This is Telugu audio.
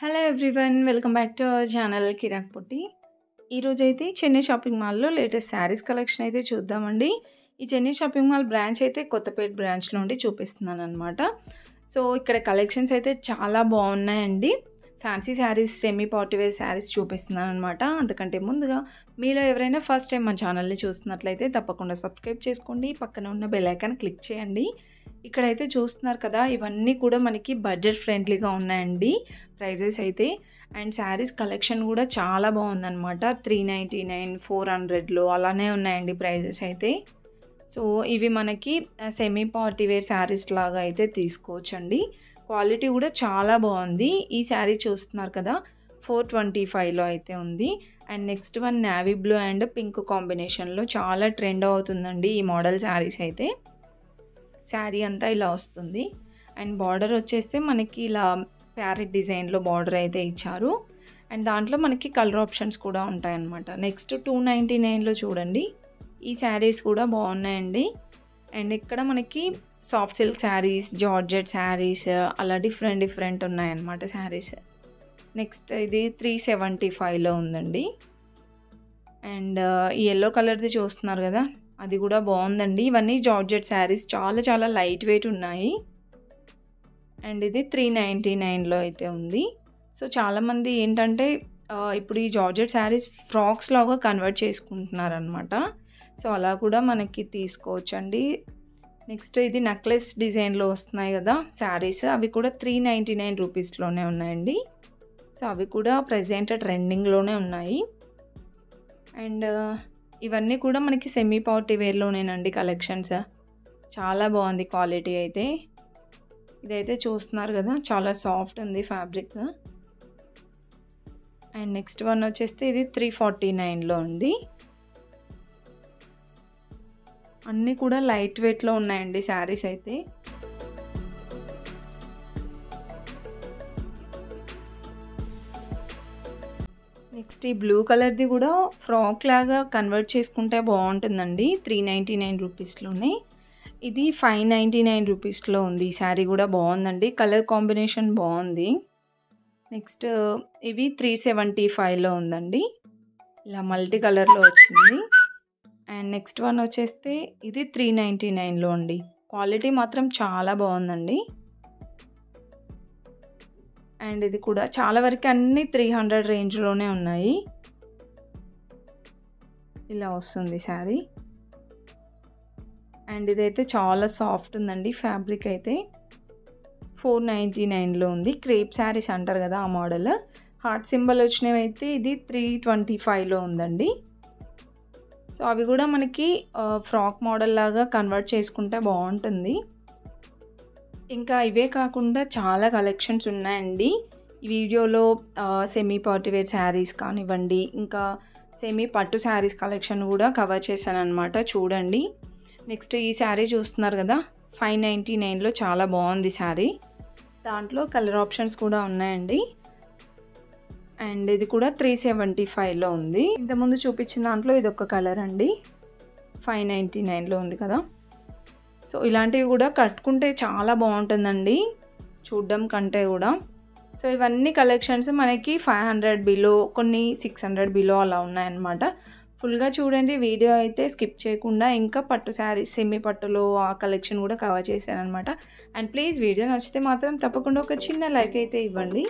Hello everyone, welcome back to our channel Kiraak Potti. ఈరోజైతే చెన్నై షాపింగ్ మాల్లో లేటెస్ట్ శారీస్ కలెక్షన్ అయితే చూద్దామండి. ఈ చెన్నై షాపింగ్ మాల్ బ్రాంచ్ అయితే కొత్తపేట బ్రాంచ్లో నుండి చూపిస్తున్నాను అనమాట. సో ఇక్కడ కలెక్షన్స్ అయితే చాలా బాగున్నాయండి. Fancy saris, semi partywear saris చూపిస్తున్నాను అనమాట. అంతకంటే ముందుగా మీలో ఎవరైనా ఫస్ట్ టైం మా ఛానల్ని చూస్తున్నట్లయితే తప్పకుండా సబ్స్క్రైబ్ చేసుకోండి, పక్కన ఉన్న బెల్ ఐకాన్ క్లిక్ చేయండి. ఇక్కడైతే చూస్తున్నారు కదా, ఇవన్నీ కూడా మనకి బడ్జెట్ ఫ్రెండ్లీగా ఉన్నాయండి ప్రైజెస్ అయితే. అండ్ శారీస్ కలెక్షన్ కూడా చాలా బాగుందన్నమాట. 399, 400లో అలానే ఉన్నాయండి ప్రైజెస్ అయితే. సో ఇవి మనకి సెమీ పార్టీవేర్ శారీస్ లాగా అయితే తీసుకోవచ్చండి. క్వాలిటీ కూడా చాలా బాగుంది. ఈ శారీ చూస్తున్నారు కదా, 425లో అయితే ఉంది. And next one navy blue and pink కాంబినేషన్లో చాలా ట్రెండ్ అవుతుందండి ఈ మోడల్ శారీస్ అయితే. శారీ అంతా ఇలా వస్తుంది. అండ్ బార్డర్ వచ్చేస్తే మనకి ఇలా ప్యారెట్ డిజైన్లో బార్డర్ అయితే ఇచ్చారు. అండ్ దాంట్లో మనకి కలర్ ఆప్షన్స్ కూడా ఉంటాయన్నమాట. నెక్స్ట్ 299లో చూడండి, ఈ శారీస్ కూడా బాగున్నాయండి. అండ్ ఇక్కడ మనకి soft silk saris, georgette saris అలా డిఫరెంట్ ఉన్నాయన్నమాట శారీస్. నెక్స్ట్ ఇది 375లో ఉందండి. అండ్ ఈ ఎల్లో కలర్ది చూస్తున్నారు కదా, అది కూడా బాగుందండి. ఇవన్నీ జార్జెట్ శారీస్, చాలా లైట్ వెయిట్ ఉన్నాయి. అండ్ ఇది 399లో అయితే ఉంది. సో చాలామంది ఏంటంటే ఇప్పుడు ఈ జార్జెట్ శారీస్ ఫ్రాక్స్ లాగా కన్వర్ట్ చేసుకుంటున్నారనమాట. సో అలా కూడా మనకి తీసుకోవచ్చండి. నెక్స్ట్ ఇది నెక్లెస్ డిజైన్లో వస్తున్నాయి కదా శారీస్, అవి కూడా 399 రూపీస్లోనే ఉన్నాయండి. సో అవి కూడా ప్రజెంట్ ట్రెండింగ్లోనే ఉన్నాయి. అండ్ ఇవన్నీ కూడా మనకి సెమీ పార్టీ వేర్లోనేనండి కలెక్షన్స్. చాలా బాగుంది క్వాలిటీ అయితే. ఇదైతే చూస్తున్నారు కదా, చాలా సాఫ్ట్ ఉంది ఫ్యాబ్రిక్. అండ్ నెక్స్ట్ వన్ వచ్చేస్తే ఇది 349లో ఉంది. అన్నీ కూడా లైట్ వెయిట్లో ఉన్నాయండి శారీస్ అయితే. నెక్స్ట్ ఈ బ్లూ కలర్ది కూడా ఫ్రాక్ లాగా కన్వర్ట్ చేసుకుంటే బాగుంటుందండి. 399 రూపీస్లోనే. ఇది 599 రూపీస్లో ఉంది. ఈ శారీ కూడా బాగుందండి, కలర్ కాంబినేషన్ బాగుంది. నెక్స్ట్ ఇవి 375లో ఉందండి, ఇలా మల్టీ కలర్లో వచ్చింది. అండ్ నెక్స్ట్ వన్ వచ్చేస్తే ఇది 399లో అండి. క్వాలిటీ మాత్రం చాలా బాగుందండి. అండ్ ఇది కూడా చాలా వరకు అన్నీ 300 రేంజ్లోనే ఉన్నాయి. ఇలా వస్తుంది శారీ. అండ్ ఇదైతే చాలా సాఫ్ట్ ఉందండి ఫ్యాబ్రిక్ అయితే. 499లో ఉంది. క్రేప్ శారీస్ అంటారు కదా ఆ మోడల్. హార్ట్ సింబల్ వచ్చినవి అయితే ఇది 325లో ఉందండి. సో అవి కూడా మనకి ఫ్రాక్ మోడల్ లాగా కన్వర్ట్ చేసుకుంటే బాగుంటుంది. ఇంకా ఇవే కాకుండా చాలా కలెక్షన్స్ ఉన్నాయండి ఈ వీడియోలో. సెమీ పార్టీవేర్ శారీస్ కానివ్వండి, ఇంకా సెమీ పట్టు శారీస్ కలెక్షన్ కూడా కవర్ చేశాను అనమాట, చూడండి. నెక్స్ట్ ఈ శారీ చూస్తున్నారు కదా, 599లో చాలా బాగుంది శారీ. దాంట్లో కలర్ ఆప్షన్స్ కూడా ఉన్నాయండి. అండ్ ఇది కూడా 375లో ఉంది. ఇంతకుముందు చూపించిన దాంట్లో ఇది ఒక కలర్ అండి. 599లో ఉంది కదా. సో ఇలాంటివి కూడా కట్టుకుంటే చాలా బాగుంటుందండి చూడడం కంటే కూడా. సో ఇవన్నీ కలెక్షన్స్ మనకి 500 బిలో, కొన్ని 600 బిలో అలా ఉన్నాయన్నమాట. ఫుల్గా చూడండి వీడియో అయితే, స్కిప్ చేయకుండా. ఇంకా పట్టు శారీస్, సెమీ పట్టులో ఆ కలెక్షన్ కూడా కవర్ చేశాను అనమాట. అండ్ ప్లీజ్ వీడియో నచ్చితే మాత్రం తప్పకుండా ఒక చిన్న లైక్ అయితే ఇవ్వండి.